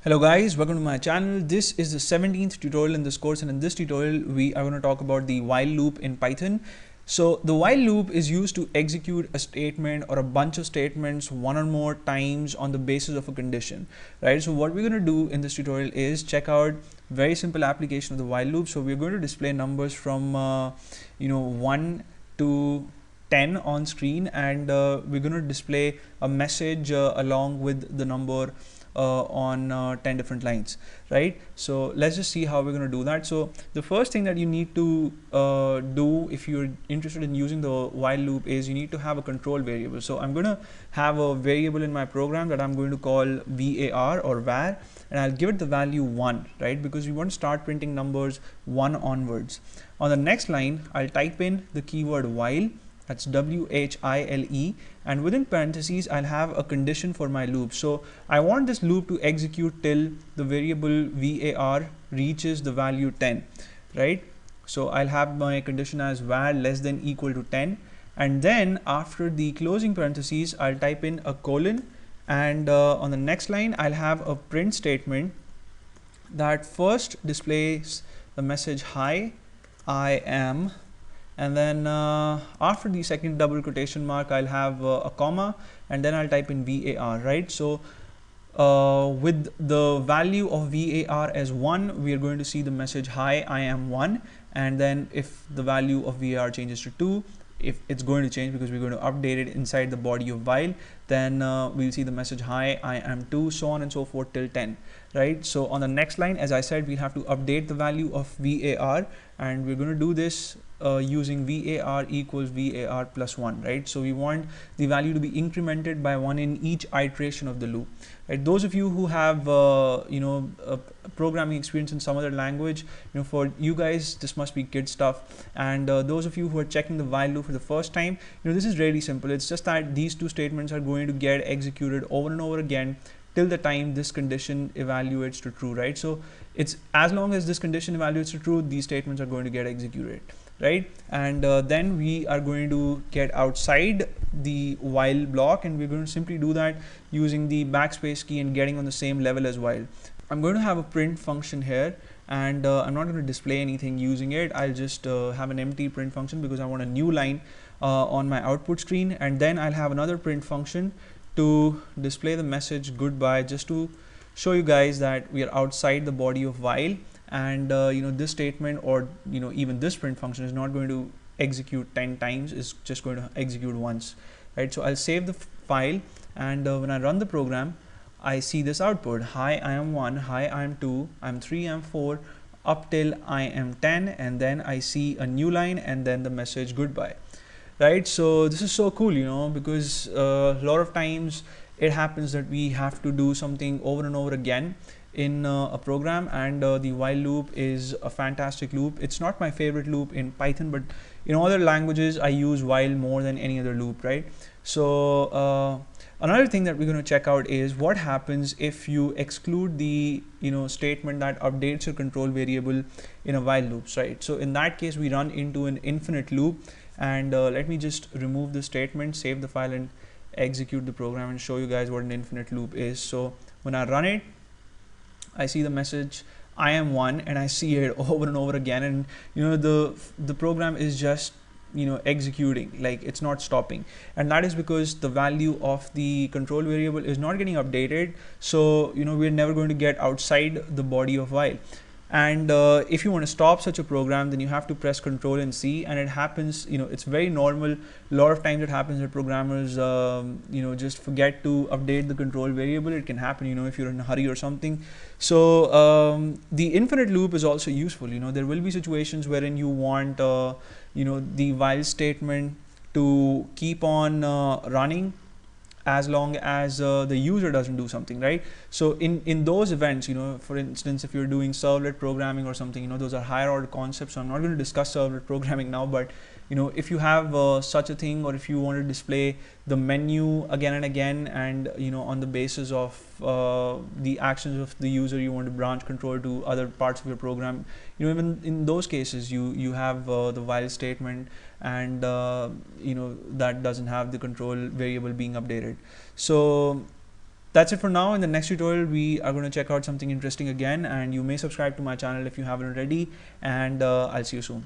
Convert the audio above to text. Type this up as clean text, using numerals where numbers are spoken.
Hello guys, welcome to my channel. This is the 17th tutorial in this course, and in this tutorial we are going to talk about the while loop in Python. So the while loop is used to execute a statement or a bunch of statements one or more times on the basis of a condition, right? So what we're going to do in this tutorial is check out very simple application of the while loop. So we're going to display numbers from 1 to 10 on screen, and we're going to display a message along with the number on 10 different lines, right? So let's just see how we're going to do that. So the first thing that you need to do if you're interested in using the while loop is you need to have a control variable. So I'm going to have a variable in my program that I'm going to call var or var, and I'll give it the value 1, right? Because we want to start printing numbers 1 onwards. On the next line, I'll type in the keyword while. That's WHILE, and within parentheses I'll have a condition for my loop. So I want this loop to execute till the variable var reaches the value 10, right? So I'll have my condition as var less than equal to 10, and then after the closing parentheses I'll type in a colon, and on the next line I'll have a print statement that first displays the message hi, I am, and then after the second double quotation mark I'll have a comma, and then I'll type in var, right? So with the value of var as 1, we are going to see the message hi, I am 1, and then if the value of var changes to 2, if it's going to change because we're going to update it inside the body of while, then we'll see the message hi, I am 2, so on and so forth till 10, right? So on the next line, as I said, we'll have to update the value of var, and we're going to do this using var equals var plus 1, right? So we want the value to be incremented by 1 in each iteration of the loop, right? Those of you who have programming experience in some other language, for you guys this must be kid stuff, and those of you who are checking the while loop for the first time, this is really simple. It's just that these two statements are going to get executed over and over again till the time this condition evaluates to true, right? So it's as long as this condition evaluates to true, these statements are going to get executed, right? And then we are going to get outside the while block, and we're going to simply do that using the backspace key and getting on the same level as while. I'm going to have a print function here, and I'm not going to display anything using it. I'll just have an empty print function because I want a new line on my output screen, and then I'll have another print function to display the message goodbye, just to show you guys that we are outside the body of while, and this statement, or even this print function, is not going to execute 10 times, it's just going to execute once, right? So I'll save the file, and when I run the program, I see this output: hi, I am 1, hi, I am 2, I'm 3, I'm 4, up till I am 10, and then I see a new line and then the message goodbye, right? So this is so cool, because a lot of times it happens that we have to do something over and over again in a program, and the while loop is a fantastic loop. It's not my favorite loop in Python, but in other languages I use while more than any other loop, right? So another thing that we're going to check out is what happens if you exclude the statement that updates your control variable in a while loops, right? So in that case we run into an infinite loop, and let me just remove the statement, save the file, and execute the program and show you guys what an infinite loop is. So when I run it, I see the message I am 1, and I see it over and over again, and the program is just executing, like it's not stopping, and that is because the value of the control variable is not getting updated. So we're never going to get outside the body of while. And if you want to stop such a program, then you have to press Control and C, and it happens, it's very normal. A lot of times it happens that programmers just forget to update the control variable. It can happen if you're in a hurry or something. So the infinite loop is also useful. There will be situations wherein you want the while statement to keep on running as long as the user doesn't do something, right? So in those events, for instance, if you're doing servlet programming or something, those are higher order concepts, so I'm not going to discuss servlet programming now, but if you have such a thing, or if you want to display the menu again and again, and on the basis of the actions of the user, you want to branch control to other parts of your program, even in those cases you have the while statement, and that doesn't have the control variable being updated. So That's it for now. In the next tutorial, we are going to check out something interesting again, and you may subscribe to my channel if you haven't already, and I'll see you soon.